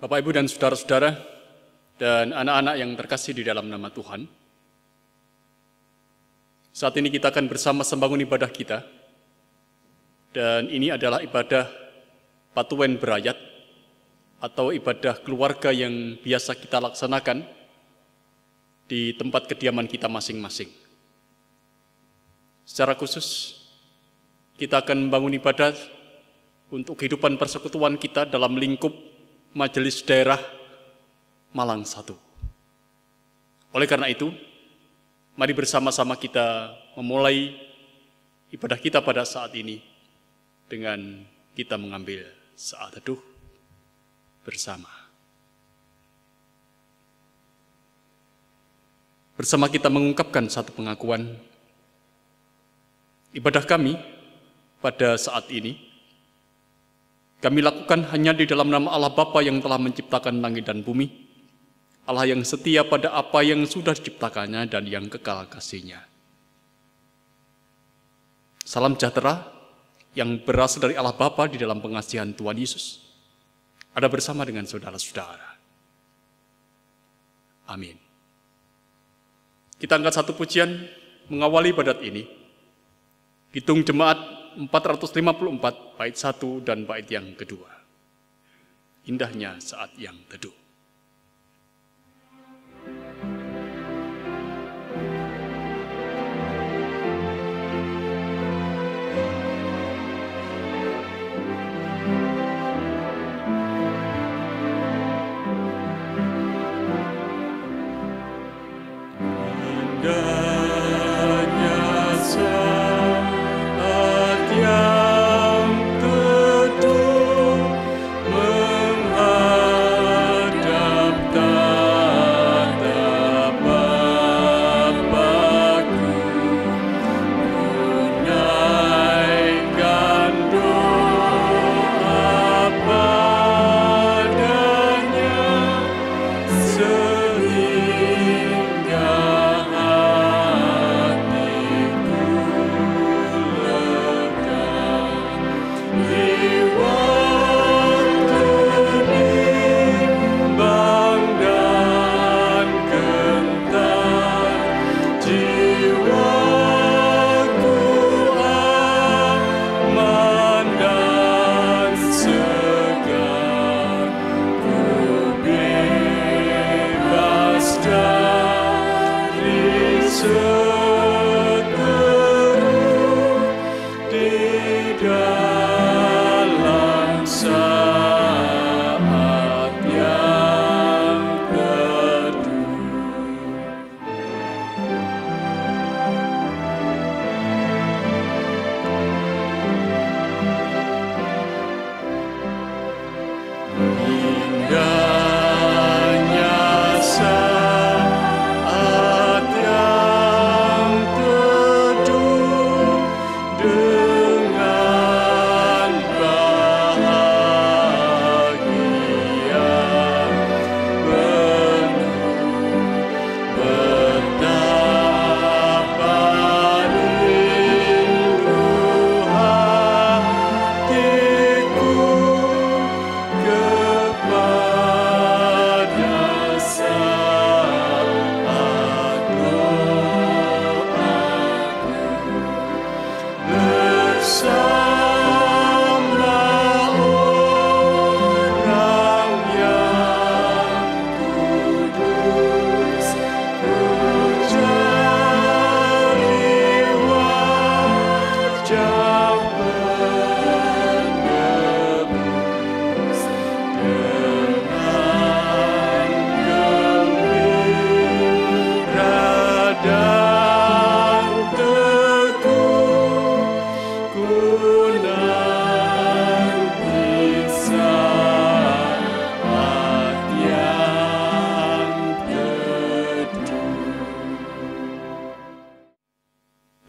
Bapak, Ibu, dan saudara-saudara, dan anak-anak yang terkasih di dalam nama Tuhan, saat ini kita akan bersama-sama membangun ibadah kita, dan ini adalah ibadah Patuwen Berayat, atau ibadah keluarga yang biasa kita laksanakan di tempat kediaman kita masing-masing. Secara khusus, kita akan membangun ibadah untuk kehidupan persekutuan kita dalam lingkup Majelis Daerah Malang 1. Oleh karena itu, mari bersama-sama kita memulai ibadah kita pada saat ini dengan kita mengambil saat teduh bersama. Bersama kita mengungkapkan satu pengakuan, ibadah kami pada saat ini kami lakukan hanya di dalam nama Allah Bapa yang telah menciptakan langit dan bumi, Allah yang setia pada apa yang sudah diciptakannya dan yang kekal kasih-Nya. Salam sejahtera yang berasal dari Allah Bapa di dalam pengasihan Tuhan Yesus ada bersama dengan saudara-saudara. Amin. Kita angkat satu pujian mengawali ibadat ini. Hitung Jemaat 454, bait 1 dan bait yang kedua. Indahnya saat yang teduh.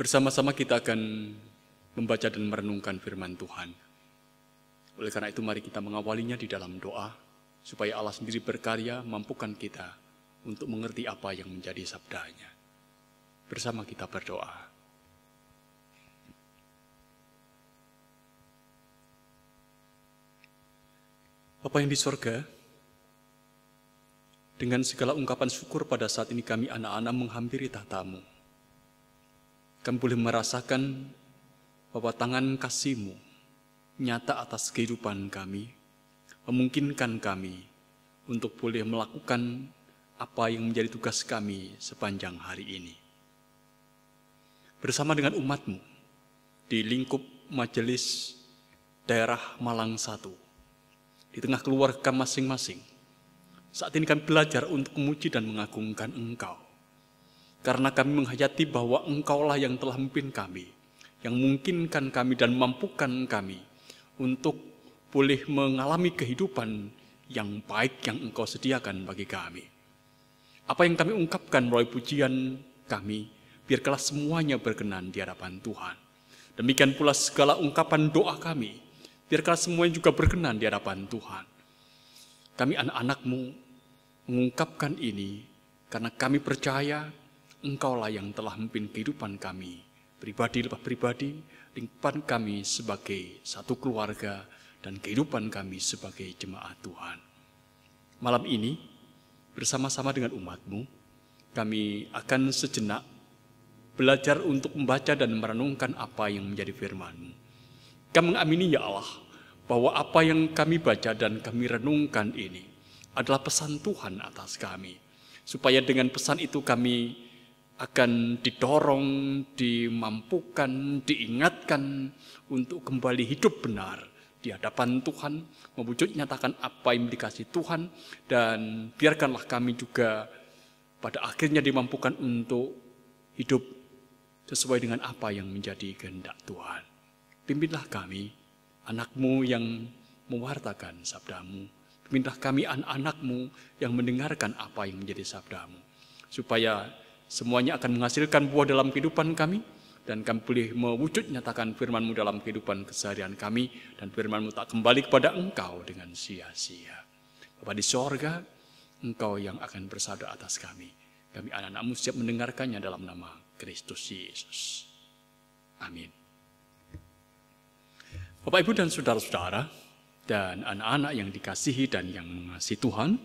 Bersama-sama kita akan membaca dan merenungkan firman Tuhan. Oleh karena itu mari kita mengawalinya di dalam doa, supaya Allah sendiri berkarya mampukan kita untuk mengerti apa yang menjadi sabda-Nya. Bersama kita berdoa. Bapa yang di sorga, Dengan segala ungkapan syukur pada saat ini kami anak-anak menghampiri tahta-Mu. Kami boleh merasakan bahwa tangan kasih-Mu nyata atas kehidupan kami, memungkinkan kami untuk boleh melakukan apa yang menjadi tugas kami sepanjang hari ini. Bersama dengan umat-Mu di lingkup majelis daerah Malang 1, di tengah keluarga masing-masing, saat ini kami belajar untuk memuji dan mengagungkan Engkau. Karena kami menghayati bahwa Engkaulah yang telah memimpin kami, yang memungkinkan kami dan mampukan kami untuk boleh mengalami kehidupan yang baik yang Engkau sediakan bagi kami. Apa yang kami ungkapkan melalui pujian kami, biarkanlah semuanya berkenan di hadapan Tuhan. Demikian pula segala ungkapan doa kami, biarkanlah semuanya juga berkenan di hadapan Tuhan. Kami anak-anak-Mu mengungkapkan ini karena kami percaya Engkaulah yang telah memimpin kehidupan kami, pribadi lepas pribadi, lingkupan kami sebagai satu keluarga, dan kehidupan kami sebagai jemaat Tuhan. Malam ini, bersama-sama dengan umat-Mu, kami akan sejenak belajar untuk membaca dan merenungkan apa yang menjadi firman-Mu. Kami mengamini ya Allah, bahwa apa yang kami baca dan kami renungkan ini adalah pesan Tuhan atas kami. Supaya dengan pesan itu kami akan didorong, dimampukan, diingatkan untuk kembali hidup benar di hadapan Tuhan, mewujud nyatakan apa yang dikasih Tuhan, dan biarkanlah kami juga pada akhirnya dimampukan untuk hidup sesuai dengan apa yang menjadi kehendak Tuhan. Pimpinlah kami, anak-Mu yang mewartakan sabda-Mu. Pimpinlah kami anak-anak-Mu yang mendengarkan apa yang menjadi sabda-Mu. Supaya semuanya akan menghasilkan buah dalam kehidupan kami, dan kami boleh mewujud nyatakan firman-Mu dalam kehidupan keseharian kami, dan firman-Mu tak kembali kepada Engkau dengan sia-sia. Bapa di sorga, Engkau yang akan bersabda atas kami. Kami anak-anak-Mu siap mendengarkannya dalam nama Kristus Yesus. Amin. Bapak, Ibu, dan saudara-saudara, dan anak-anak yang dikasihi dan yang mengasihi Tuhan,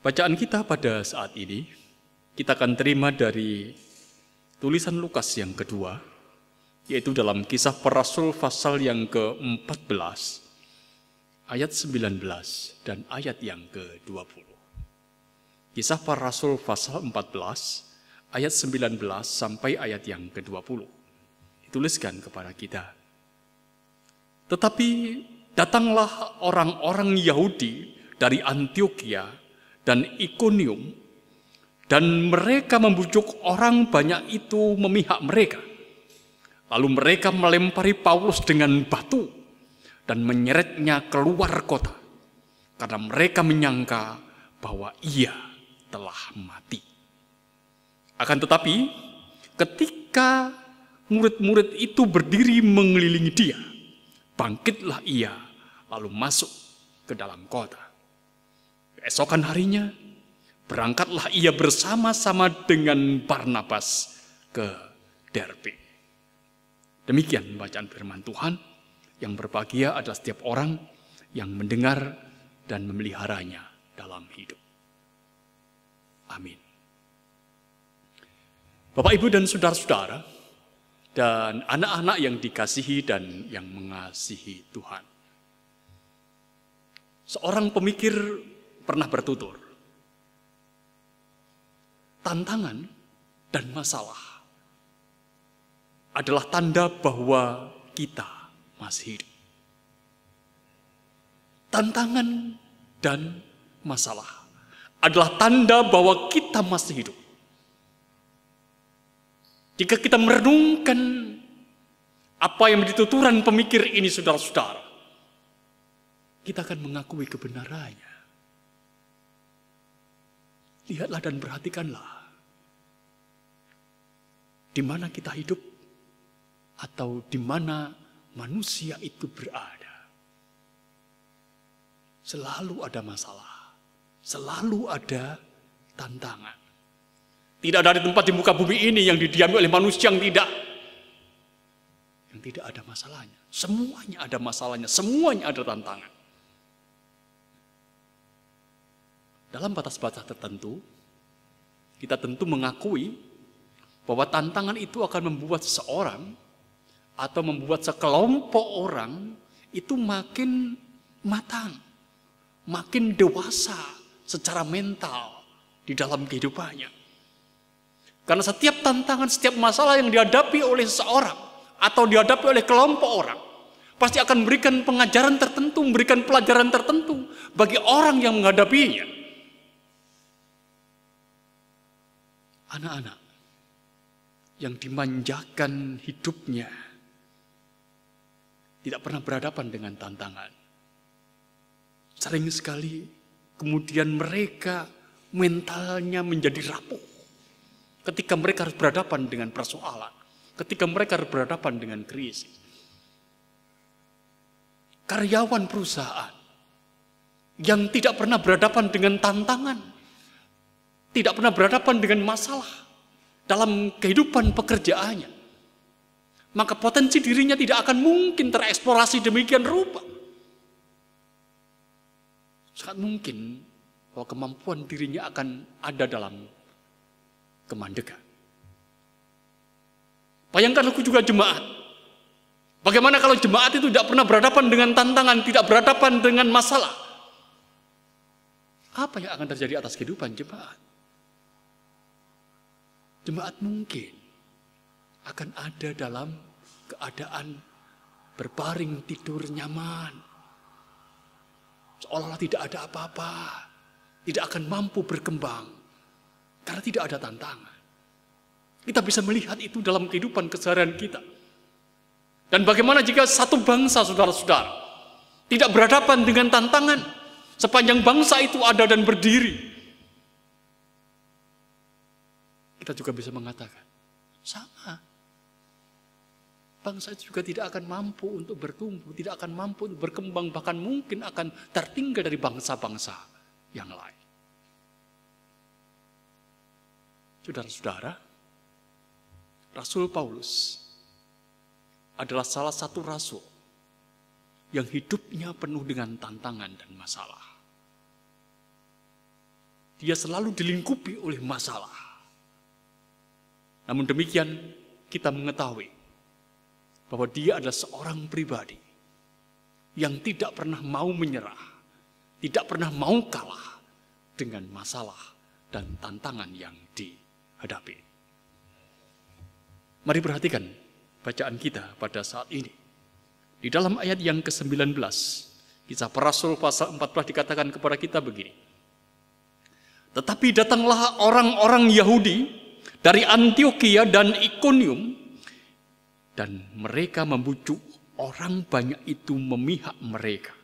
bacaan kita pada saat ini, kita akan terima dari tulisan Lukas yang kedua, yaitu dalam Kisah Para Rasul pasal yang ke-14, ayat 19 dan ayat yang ke-20. Kisah Para Rasul pasal 14, ayat 19 sampai ayat yang ke-20. Dituliskan kepada kita. Tetapi datanglah orang-orang Yahudi dari Antiokhia dan Ikonium, dan mereka membujuk orang banyak itu memihak mereka. Lalu mereka melempari Paulus dengan batu dan menyeretnya keluar kota, karena mereka menyangka bahwa ia telah mati. Akan tetapi, ketika murid-murid itu berdiri mengelilingi dia, bangkitlah ia, lalu masuk ke dalam kota. Keesokan harinya, berangkatlah ia bersama-sama dengan Barnabas ke Derbe. Demikian bacaan firman Tuhan. Yang berbahagia adalah setiap orang yang mendengar dan memeliharanya dalam hidup. Amin. Bapak, Ibu, dan saudara-saudara, dan anak-anak yang dikasihi dan yang mengasihi Tuhan. Seorang pemikir pernah bertutur, tantangan dan masalah adalah tanda bahwa kita masih hidup. Tantangan dan masalah adalah tanda bahwa kita masih hidup. Jika kita merenungkan apa yang menjadi tuturan pemikir ini, saudara-saudara, kita akan mengakui kebenarannya. Lihatlah dan perhatikanlah di mana kita hidup atau di mana manusia itu berada. Selalu ada masalah, selalu ada tantangan. Tidak ada tempat di muka bumi ini yang didiami oleh manusia yang tidak ada masalahnya. Semuanya ada masalahnya, semuanya ada tantangan. Dalam batas-batas tertentu, kita tentu mengakui bahwa tantangan itu akan membuat seseorang atau membuat sekelompok orang itu makin matang, makin dewasa secara mental di dalam kehidupannya. Karena setiap tantangan, setiap masalah yang dihadapi oleh seseorang atau dihadapi oleh kelompok orang, pasti akan memberikan pengajaran tertentu, memberikan pelajaran tertentu bagi orang yang menghadapinya. Anak-anak yang dimanjakan hidupnya tidak pernah berhadapan dengan tantangan. Sering sekali kemudian mereka mentalnya menjadi rapuh ketika mereka harus berhadapan dengan persoalan, ketika mereka harus berhadapan dengan krisis. Karyawan perusahaan yang tidak pernah berhadapan dengan tantangan, tidak pernah berhadapan dengan masalah dalam kehidupan pekerjaannya, maka potensi dirinya tidak akan mungkin tereksplorasi demikian rupa. Sangat mungkin bahwa kemampuan dirinya akan ada dalam kemandekan. Bayangkan aku juga jemaat. Bagaimana kalau jemaat itu tidak pernah berhadapan dengan tantangan, tidak berhadapan dengan masalah? Apa yang akan terjadi atas kehidupan jemaat? Jemaat mungkin akan ada dalam keadaan berbaring tidur nyaman, seolah-olah tidak ada apa-apa, tidak akan mampu berkembang karena tidak ada tantangan. Kita bisa melihat itu dalam kehidupan keseharian kita. Dan bagaimana jika satu bangsa, saudara-saudara, tidak berhadapan dengan tantangan sepanjang bangsa itu ada dan berdiri? Kita juga bisa mengatakan, sama. Bangsa itu juga tidak akan mampu untuk bertumbuh, tidak akan mampu untuk berkembang, bahkan mungkin akan tertinggal dari bangsa-bangsa yang lain. Saudara-saudara, Rasul Paulus adalah salah satu rasul yang hidupnya penuh dengan tantangan dan masalah. Dia selalu dilingkupi oleh masalah. Namun demikian kita mengetahui bahwa dia adalah seorang pribadi yang tidak pernah mau menyerah, tidak pernah mau kalah dengan masalah dan tantangan yang dihadapi. Mari perhatikan bacaan kita pada saat ini. Di dalam ayat yang ke-19, Kisah Para Rasul pasal 14 dikatakan kepada kita begini. Tetapi datanglah orang-orang Yahudi dari Antiokhia dan Ikonium, dan mereka membujuk orang banyak itu memihak mereka.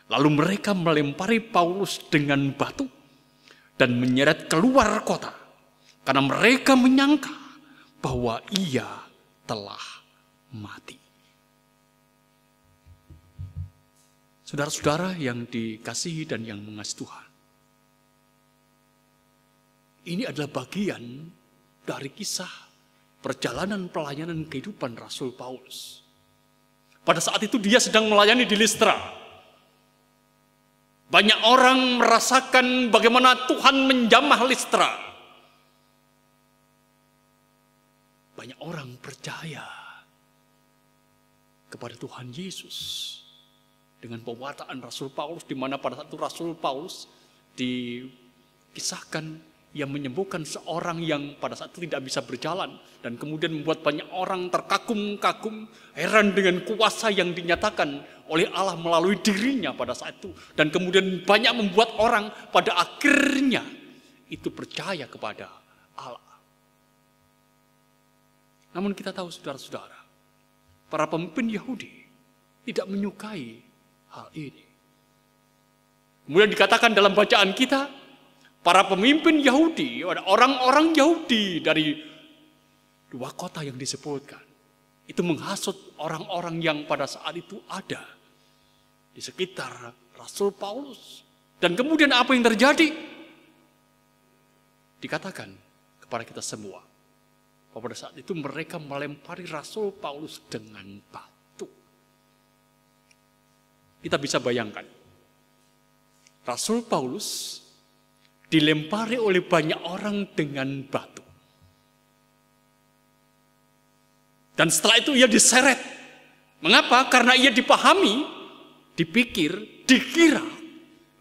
Lalu mereka melempari Paulus dengan batu dan menyeret keluar kota, karena mereka menyangka bahwa ia telah mati. Saudara-saudara yang dikasihi dan yang mengasihi Tuhan, ini adalah bagian dari kisah perjalanan pelayanan kehidupan Rasul Paulus. Pada saat itu dia sedang melayani di Listra. Banyak orang merasakan bagaimana Tuhan menjamah Listra. Banyak orang percaya kepada Tuhan Yesus dengan pewartaan Rasul Paulus, di mana pada saat itu Rasul Paulus dikisahkan yang menyembuhkan seorang yang pada saat itu tidak bisa berjalan, dan kemudian membuat banyak orang terkagum-kagum, heran dengan kuasa yang dinyatakan oleh Allah melalui dirinya pada saat itu, dan kemudian banyak membuat orang pada akhirnya itu percaya kepada Allah. Namun kita tahu saudara-saudara, para pemimpin Yahudi tidak menyukai hal ini. Kemudian dikatakan dalam bacaan kita, para pemimpin Yahudi, orang-orang Yahudi dari dua kota yang disebutkan, itu menghasut orang-orang yang pada saat itu ada di sekitar Rasul Paulus. Dan kemudian apa yang terjadi? Dikatakan kepada kita semua bahwa pada saat itu mereka melempari Rasul Paulus dengan batu. Kita bisa bayangkan, Rasul Paulus dilempari oleh banyak orang dengan batu. Dan setelah itu ia diseret. Mengapa? Karena ia dipahami, dipikir, dikira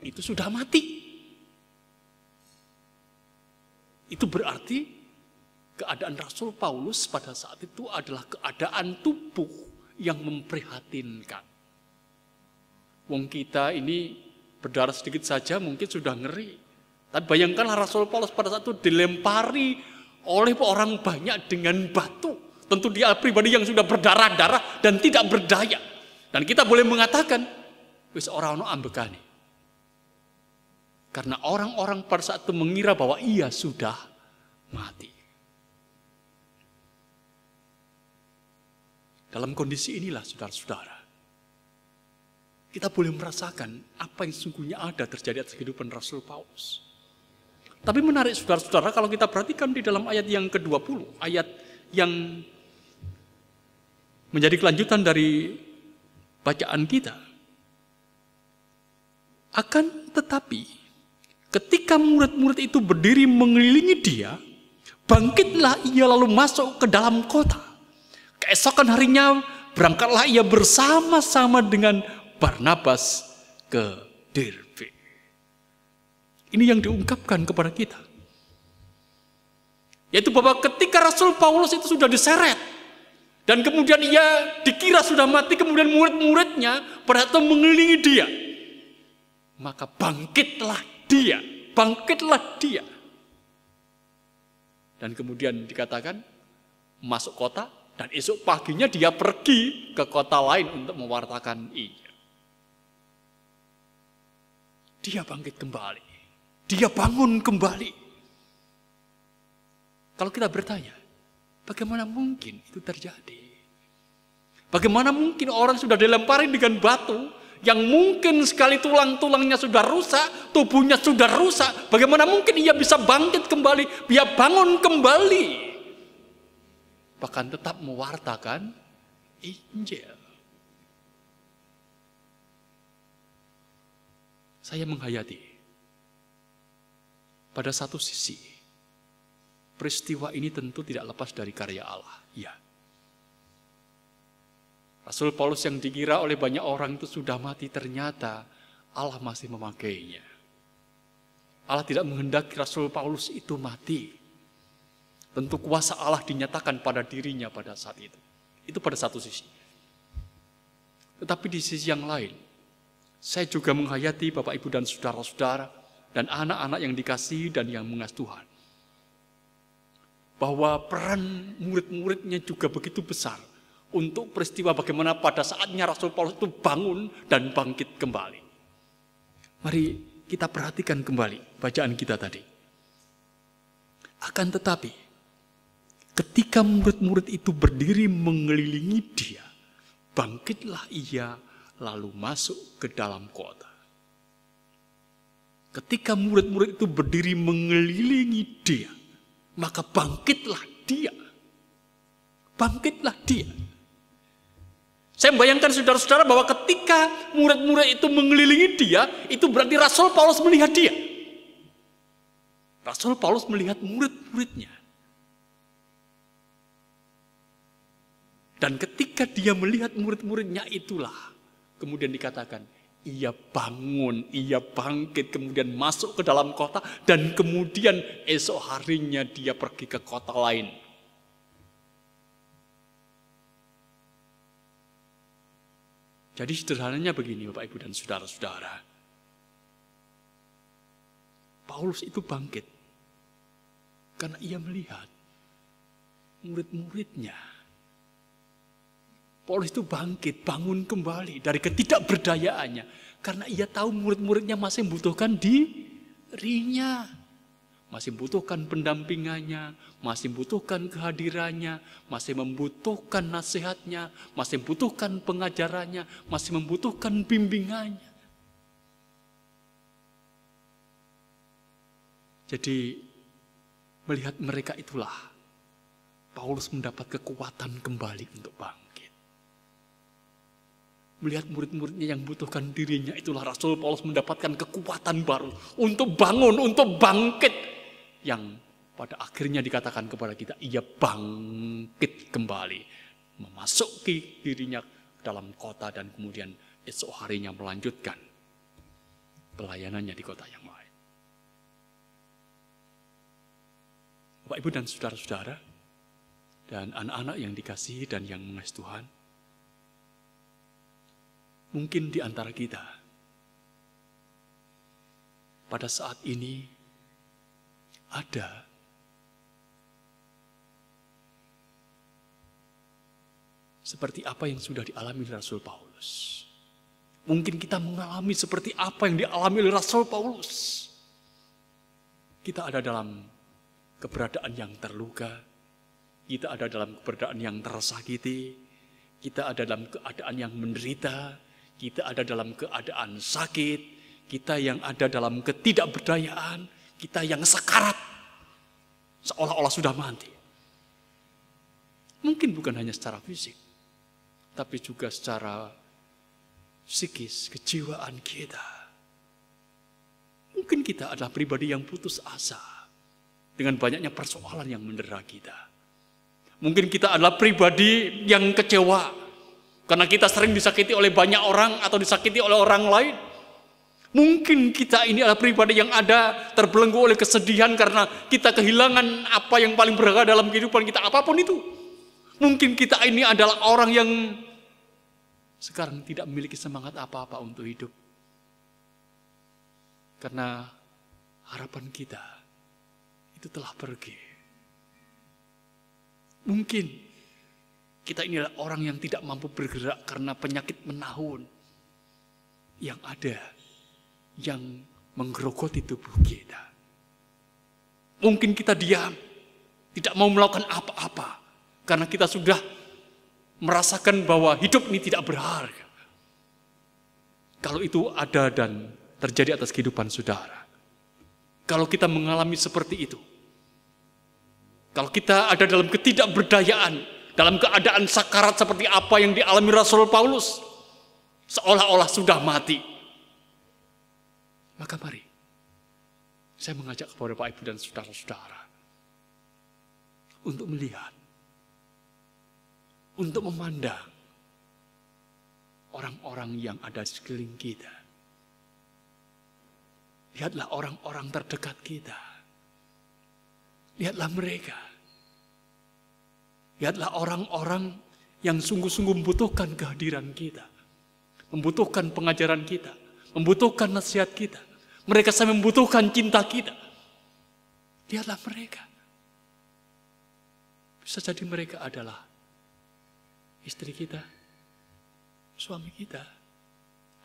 itu sudah mati. Itu berarti keadaan Rasul Paulus pada saat itu adalah keadaan tubuh yang memprihatinkan. Wong kita ini berdarah sedikit saja mungkin sudah ngeri. Tapi bayangkanlah Rasul Paulus pada saat itu dilempari oleh orang banyak dengan batu. Tentu dia pribadi yang sudah berdarah-darah dan tidak berdaya. Dan kita boleh mengatakan, wis ora ono ambekane. Karena orang-orang pada saat itu mengira bahwa ia sudah mati. Dalam kondisi inilah saudara-saudara, kita boleh merasakan apa yang sesungguhnya ada terjadi atas kehidupan Rasul Paulus. Tapi menarik saudara-saudara kalau kita perhatikan di dalam ayat yang ke-20, ayat yang menjadi kelanjutan dari bacaan kita. Akan tetapi, ketika murid-murid itu berdiri mengelilingi dia, bangkitlah ia lalu masuk ke dalam kota. Keesokan harinya berangkatlah ia bersama-sama dengan Barnabas ke Derbe. Ini yang diungkapkan kepada kita. Yaitu bahwa ketika Rasul Paulus itu sudah diseret, dan kemudian ia dikira sudah mati, kemudian murid-muridnya pada saat mengelilingi dia. Maka bangkitlah dia. Dan kemudian dikatakan masuk kota dan esok paginya dia pergi ke kota lain untuk mewartakan ia. Dia bangkit kembali. Dia bangun kembali. Kalau kita bertanya, bagaimana mungkin itu terjadi? Bagaimana mungkin orang sudah dilempari dengan batu, yang mungkin sekali tulang-tulangnya sudah rusak, tubuhnya sudah rusak, bagaimana mungkin ia bisa bangkit kembali, dia bangun kembali, bahkan tetap mewartakan Injil. Saya menghayati, pada satu sisi, peristiwa ini tentu tidak lepas dari karya Allah. Ya. Rasul Paulus yang dikira oleh banyak orang itu sudah mati, ternyata Allah masih memakainya. Allah tidak menghendaki Rasul Paulus itu mati. Tentu kuasa Allah dinyatakan pada dirinya pada saat itu. Itu pada satu sisi. Tetapi di sisi yang lain, saya juga menghayati Bapak Ibu dan saudara-saudara dan anak-anak yang dikasihi dan yang mengasihi Tuhan. Bahwa peran murid-muridnya juga begitu besar untuk peristiwa bagaimana pada saatnya Rasul Paulus itu bangun dan bangkit kembali. Mari kita perhatikan kembali bacaan kita tadi. Akan tetapi, ketika murid-murid itu berdiri mengelilingi dia, bangkitlah ia lalu masuk ke dalam kota. Ketika murid-murid itu berdiri mengelilingi dia, maka bangkitlah dia. Bangkitlah dia. Saya membayangkan saudara-saudara bahwa ketika murid-murid itu mengelilingi dia, itu berarti Rasul Paulus melihat dia. Rasul Paulus melihat murid-muridnya. Dan ketika dia melihat murid-muridnya itulah, kemudian dikatakan, ia bangun, ia bangkit, kemudian masuk ke dalam kota, dan kemudian esok harinya dia pergi ke kota lain. Jadi sederhananya begini Bapak Ibu dan saudara-saudara. Paulus itu bangkit karena ia melihat murid-muridnya. Paulus itu bangkit, bangun kembali dari ketidakberdayaannya. Karena ia tahu murid-muridnya masih membutuhkan dirinya. Masih membutuhkan pendampingannya, masih membutuhkan kehadirannya, masih membutuhkan nasihatnya, masih membutuhkan pengajarannya, masih membutuhkan bimbingannya. Jadi melihat mereka itulah Paulus mendapat kekuatan kembali untuk bangkit. Melihat murid-muridnya yang membutuhkan dirinya, itulah Rasul Paulus mendapatkan kekuatan baru untuk bangun, untuk bangkit. Yang pada akhirnya dikatakan kepada kita, ia bangkit kembali. Memasuki dirinya dalam kota dan kemudian esok harinya melanjutkan pelayanannya di kota yang lain. Bapak, Ibu, dan saudara-saudara, dan anak-anak yang dikasihi dan yang mengasihi Tuhan, mungkin di antara kita pada saat ini ada seperti apa yang sudah dialami Rasul Paulus. Mungkin kita mengalami seperti apa yang dialami oleh Rasul Paulus. Kita ada dalam keberadaan yang terluka, kita ada dalam keberadaan yang tersakiti, kita ada dalam keadaan yang menderita, kita ada dalam keadaan sakit, kita yang ada dalam ketidakberdayaan, kita yang sekarat, seolah-olah sudah mati. Mungkin bukan hanya secara fisik, tapi juga secara psikis, kejiwaan kita. Mungkin kita adalah pribadi yang putus asa dengan banyaknya persoalan yang mendera kita. Mungkin kita adalah pribadi yang kecewa karena kita sering disakiti oleh banyak orang atau disakiti oleh orang lain. Mungkin kita ini adalah pribadi yang ada terbelenggu oleh kesedihan karena kita kehilangan apa yang paling berharga dalam kehidupan kita, apapun itu. Mungkin kita ini adalah orang yang sekarang tidak memiliki semangat apa-apa untuk hidup. Karena harapan kita itu telah pergi. Mungkin kita ini adalah orang yang tidak mampu bergerak karena penyakit menahun yang ada, yang menggerogoti tubuh kita. Mungkin kita diam, tidak mau melakukan apa-apa karena kita sudah merasakan bahwa hidup ini tidak berharga. Kalau itu ada dan terjadi atas kehidupan saudara, kalau kita mengalami seperti itu, kalau kita ada dalam ketidakberdayaan, dalam keadaan sakarat seperti apa yang dialami Rasul Paulus, seolah-olah sudah mati, maka mari saya mengajak kepada Bapak, Ibu, dan saudara-saudara untuk melihat, untuk memandang orang-orang yang ada di sekeliling kita. Lihatlah orang-orang terdekat kita. Lihatlah mereka. Lihatlah orang-orang yang sungguh-sungguh membutuhkan kehadiran kita. Membutuhkan pengajaran kita. Membutuhkan nasihat kita. Mereka sampai membutuhkan cinta kita. Lihatlah mereka. Bisa jadi mereka adalah istri kita, suami kita,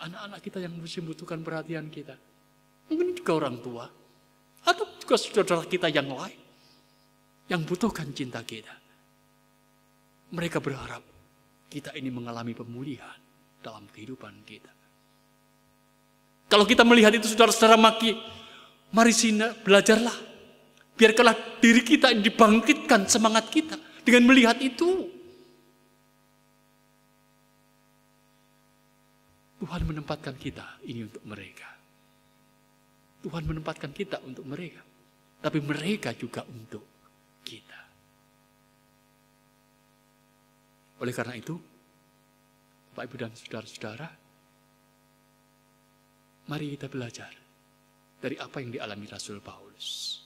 anak-anak kita yang masih membutuhkan perhatian kita. Mungkin juga orang tua, atau juga saudara kita yang lain, yang butuhkan cinta kita. Mereka berharap kita ini mengalami pemulihan dalam kehidupan kita. Kalau kita melihat itu, saudara-saudara, mari belajarlah. Biarkanlah diri kita dibangkitkan semangat kita dengan melihat itu. Tuhan menempatkan kita ini untuk mereka. Tuhan menempatkan kita untuk mereka. Tapi mereka juga untuk kita. Oleh karena itu, Bapak, Ibu, dan saudara-saudara, mari kita belajar dari apa yang dialami Rasul Paulus.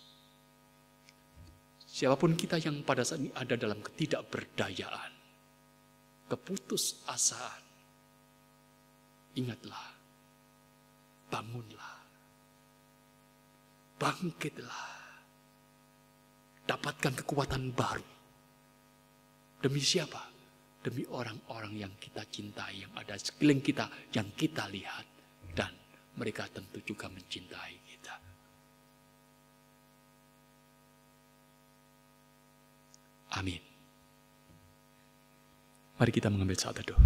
Siapapun kita yang pada saat ini ada dalam ketidakberdayaan, keputusasaan, ingatlah, bangunlah, bangkitlah, dapatkan kekuatan baru. Demi siapa? Demi orang-orang yang kita cintai, yang ada sekeliling kita, yang kita lihat, dan mereka tentu juga mencintai kita. Amin. Mari kita mengambil saat teduh.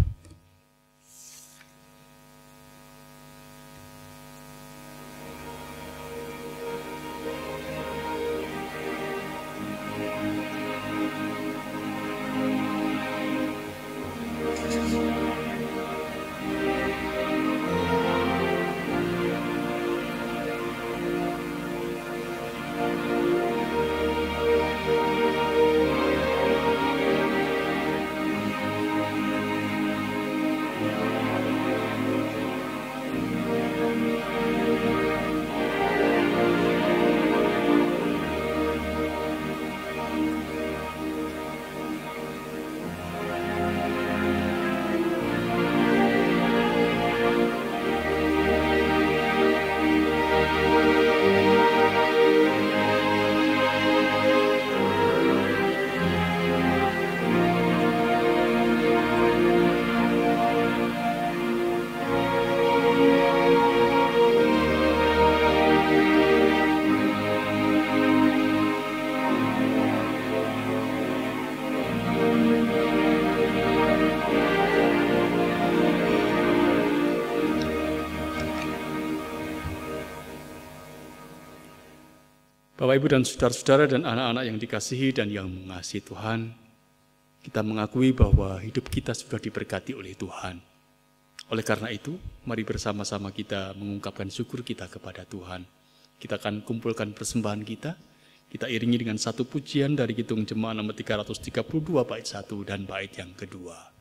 Bapak, Ibu, dan saudara-saudara dan anak-anak yang dikasihi dan yang mengasihi Tuhan, kita mengakui bahwa hidup kita sudah diberkati oleh Tuhan. Oleh karena itu, mari bersama-sama kita mengungkapkan syukur kita kepada Tuhan. Kita akan kumpulkan persembahan kita. Kita iringi dengan satu pujian dari Kidung Jemaat nomor 332 bait 1 dan bait yang kedua.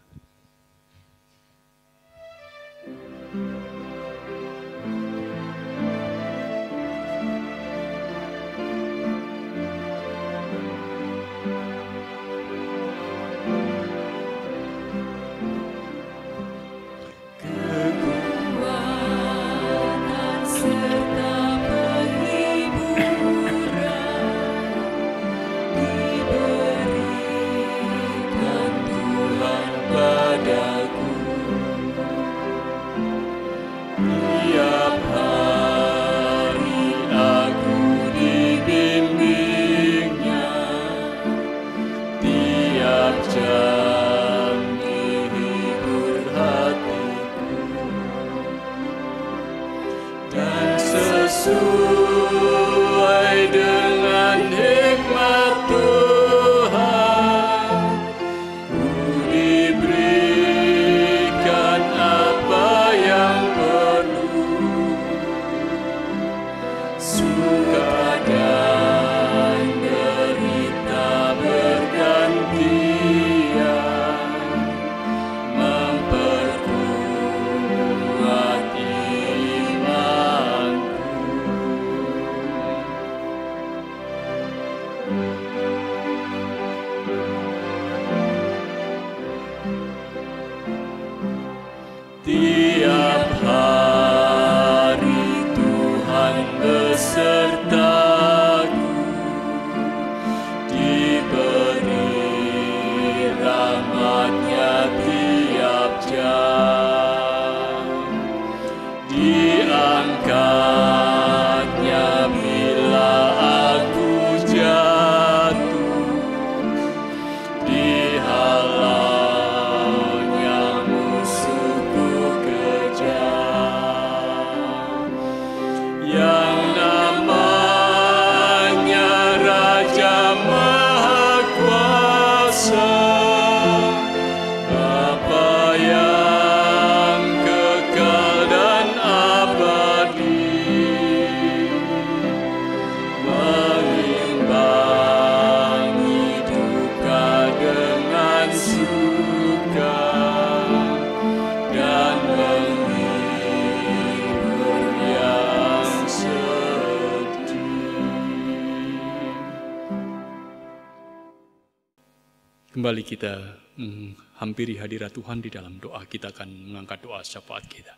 Kembali kita menghampiri hadirat Tuhan. Di dalam doa kita akan mengangkat doa syafaat kita.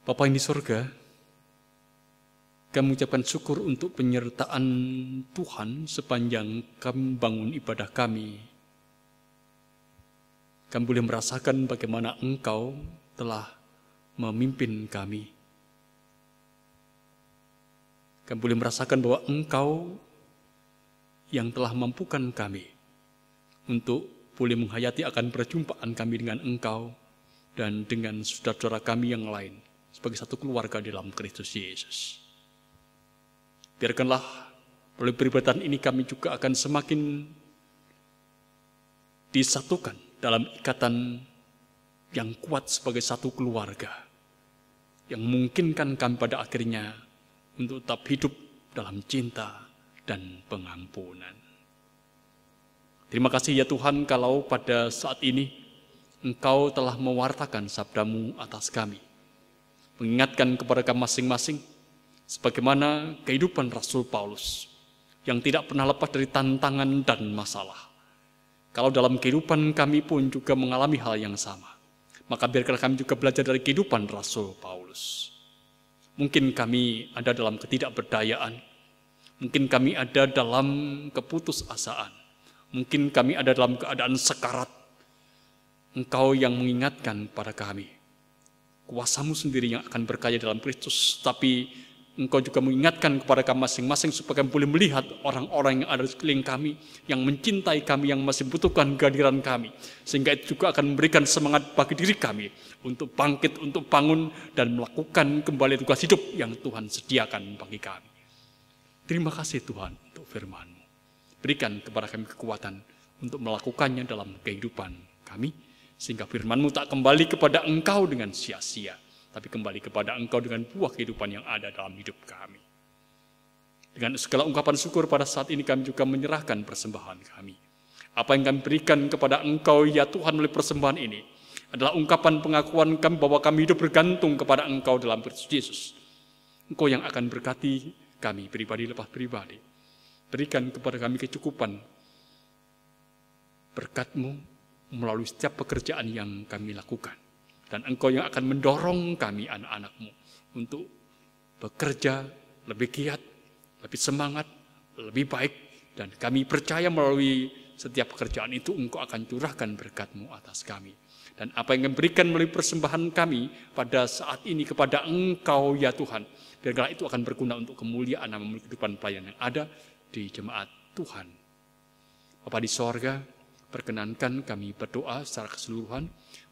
Bapa yang di surga, kami mengucapkan syukur untuk penyertaan Tuhan sepanjang kami bangun ibadah kami. Kami boleh merasakan bagaimana Engkau telah memimpin kami. Kami boleh merasakan bahwa Engkau yang telah mampukan kami untuk boleh menghayati akan perjumpaan kami dengan Engkau dan dengan saudara-saudara kami yang lain sebagai satu keluarga dalam Kristus Yesus. Biarkanlah melalui peribadatan ini kami juga akan semakin disatukan dalam ikatan yang kuat sebagai satu keluarga yang memungkinkan kami pada akhirnya untuk tetap hidup dalam cinta dan pengampunan. Terima kasih ya Tuhan, kalau pada saat ini Engkau telah mewartakan sabda-Mu atas kami, mengingatkan kepada kami masing-masing sebagaimana kehidupan Rasul Paulus yang tidak pernah lepas dari tantangan dan masalah. Kalau dalam kehidupan kami pun juga mengalami hal yang sama, maka biarkanlah kami juga belajar dari kehidupan Rasul Paulus. Mungkin kami ada dalam ketidakberdayaan, mungkin kami ada dalam keputusasaan, mungkin kami ada dalam keadaan sekarat. Engkau yang mengingatkan pada kami, kuasa-Mu sendiri yang akan berkarya dalam Kristus, tapi Engkau juga mengingatkan kepada kami masing-masing supaya kami boleh melihat orang-orang yang ada di sekeliling kami, yang mencintai kami, yang masih butuhkan kehadiran kami. Sehingga itu juga akan memberikan semangat bagi diri kami untuk bangkit, untuk bangun, dan melakukan kembali tugas hidup yang Tuhan sediakan bagi kami. Terima kasih Tuhan untuk firman-Mu. Berikan kepada kami kekuatan untuk melakukannya dalam kehidupan kami, sehingga firman-Mu tak kembali kepada Engkau dengan sia-sia, tapi kembali kepada Engkau dengan buah kehidupan yang ada dalam hidup kami. Dengan segala ungkapan syukur pada saat ini kami juga menyerahkan persembahan kami. Apa yang kami berikan kepada Engkau ya Tuhan melalui persembahan ini adalah ungkapan pengakuan kami bahwa kami hidup bergantung kepada Engkau dalam Kristus Yesus. Engkau yang akan berkati kami pribadi lepas pribadi. Berikan kepada kami kecukupan berkat-Mu melalui setiap pekerjaan yang kami lakukan. Dan Engkau yang akan mendorong kami anak-anak-Mu untuk bekerja lebih giat, lebih semangat, lebih baik. Dan kami percaya melalui setiap pekerjaan itu Engkau akan curahkan berkat-Mu atas kami. Dan apa yang memberikan melalui persembahan kami pada saat ini kepada Engkau ya Tuhan, biarlah itu akan berguna untuk kemuliaan nama kehidupan pelayan yang ada di jemaat Tuhan. Bapa di sorga, perkenankan kami berdoa secara keseluruhan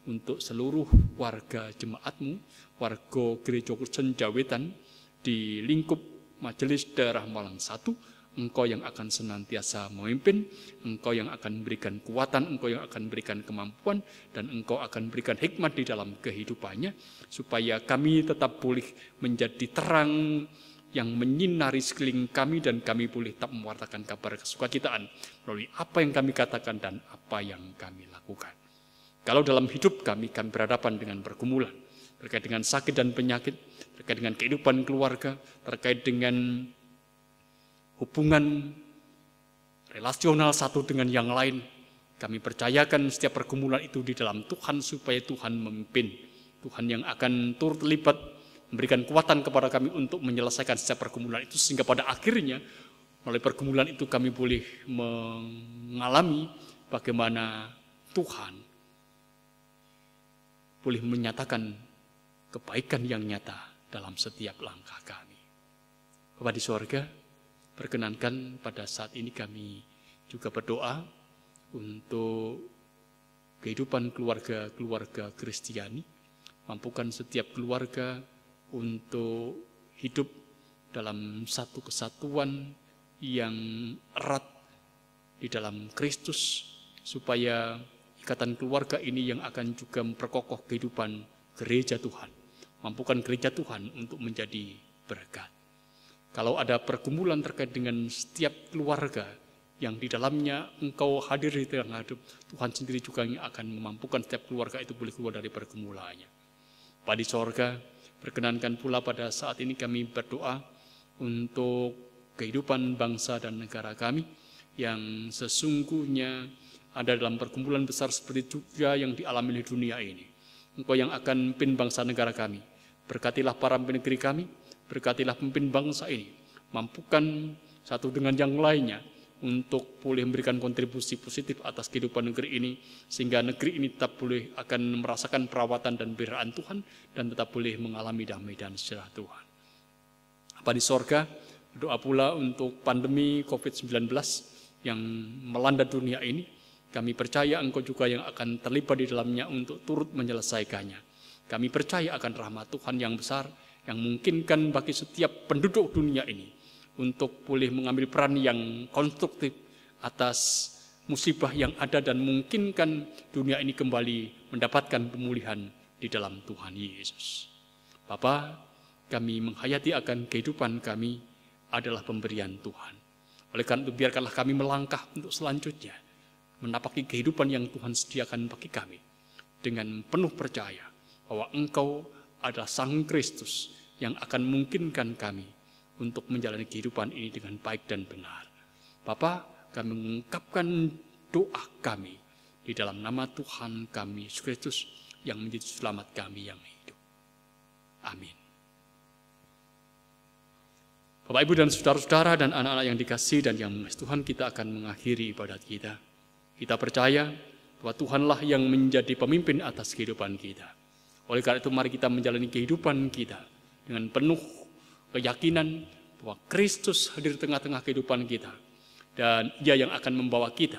untuk seluruh warga jemaat-Mu, warga Gereja Kristen Jawetan di lingkup Majelis Daerah Malang 1, Engkau yang akan senantiasa memimpin, Engkau yang akan berikan kekuatan, Engkau yang akan berikan kemampuan, dan Engkau akan berikan hikmat di dalam kehidupannya, supaya kami tetap boleh menjadi terang yang menyinari sekeliling kami, dan kami boleh tetap mewartakan kabar kesukacitaan melalui apa yang kami katakan dan apa yang kami lakukan. Kalau dalam hidup kami berhadapan dengan pergumulan, terkait dengan sakit dan penyakit, terkait dengan kehidupan keluarga, terkait dengan hubungan relasional satu dengan yang lain, kami percayakan setiap pergumulan itu di dalam Tuhan, supaya Tuhan memimpin. Tuhan yang akan turut terlibat, memberikan kekuatan kepada kami untuk menyelesaikan setiap pergumulan itu, sehingga pada akhirnya melalui pergumulan itu kami boleh mengalami bagaimana Tuhan boleh menyatakan kebaikan yang nyata dalam setiap langkah kami. Bapa di sorga, perkenankan pada saat ini kami juga berdoa untuk kehidupan keluarga-keluarga Kristiani. Mampukan setiap keluarga untuk hidup dalam satu kesatuan yang erat di dalam Kristus, supaya ikatan keluarga ini yang akan juga memperkokoh kehidupan gereja Tuhan. Mampukan gereja Tuhan untuk menjadi berkat. Kalau ada pergumulan terkait dengan setiap keluarga yang di dalamnya Engkau hadir di tengah hidup, Tuhan sendiri juga yang akan memampukan setiap keluarga itu boleh keluar dari pergumulannya. Bapa di sorga, perkenankan pula pada saat ini kami berdoa untuk kehidupan bangsa dan negara kami yang sesungguhnya ada dalam pergumulan besar seperti juga yang dialami di dunia ini. Engkau yang akan memimpin bangsa negara kami. Berkatilah para pemimpin negeri kami, berkatilah pemimpin bangsa ini. Mampukan satu dengan yang lainnya untuk boleh memberikan kontribusi positif atas kehidupan negeri ini, sehingga negeri ini tetap boleh akan merasakan perawatan dan pemeliharaan Tuhan, dan tetap boleh mengalami damai dan sejahtera Tuhan. Bapa di sorga, doa pula untuk pandemi COVID-19 yang melanda dunia ini. Kami percaya Engkau juga yang akan terlibat di dalamnya untuk turut menyelesaikannya. Kami percaya akan rahmat Tuhan yang besar, yang memungkinkan bagi setiap penduduk dunia ini untuk boleh mengambil peran yang konstruktif atas musibah yang ada, dan memungkinkan dunia ini kembali mendapatkan pemulihan di dalam Tuhan Yesus. Bapa, kami menghayati akan kehidupan kami adalah pemberian Tuhan. Oleh karena itu biarkanlah kami melangkah untuk selanjutnya, menapaki kehidupan yang Tuhan sediakan bagi kami dengan penuh percaya bahwa Engkau adalah Sang Kristus yang akan memungkinkan kami untuk menjalani kehidupan ini dengan baik dan benar. Bapa, kami mengungkapkan doa kami di dalam nama Tuhan kami Yesus Kristus yang menjadi selamat kami yang hidup. Amin. Bapak, Ibu, dan saudara-saudara dan anak-anak yang dikasihi dan yang mengasihi Tuhan, kita akan mengakhiri ibadat kita. Kita percaya bahwa Tuhanlah yang menjadi pemimpin atas kehidupan kita. Oleh karena itu mari kita menjalani kehidupan kita dengan penuh keyakinan bahwa Kristus hadir di tengah-tengah kehidupan kita. Dan Ia yang akan membawa kita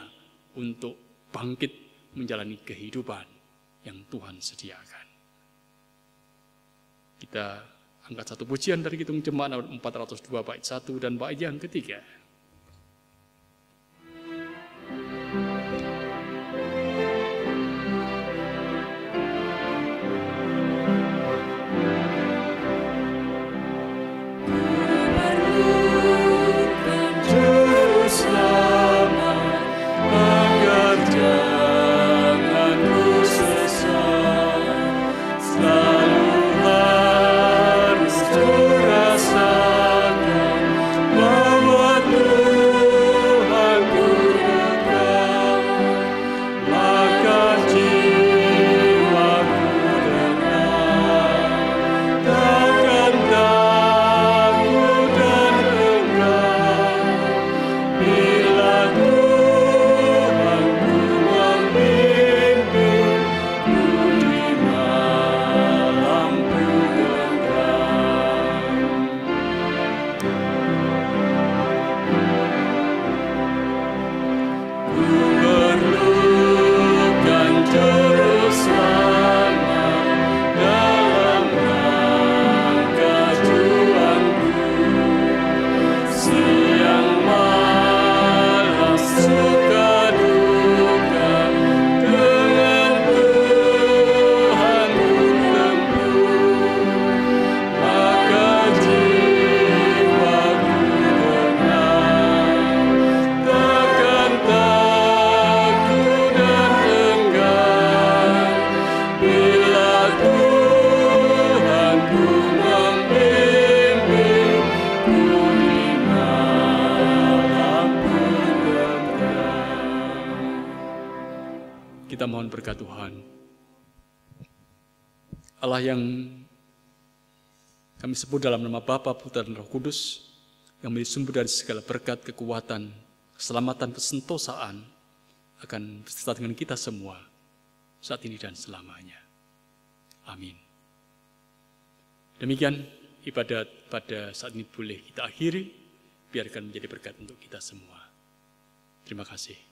untuk bangkit menjalani kehidupan yang Tuhan sediakan. Kita angkat satu pujian dari Kidung Jemaat nomor 402 bait 1 dan bait yang ketiga. Kita mohon berkat Tuhan, Allah yang kami sebut dalam nama Bapa, Putra, dan Roh Kudus, yang menjadi sumber dari segala berkat, kekuatan, keselamatan, kesentosaan, akan beserta dengan kita semua, saat ini dan selamanya. Amin. Demikian ibadat pada saat ini boleh kita akhiri, biarkan menjadi berkat untuk kita semua. Terima kasih.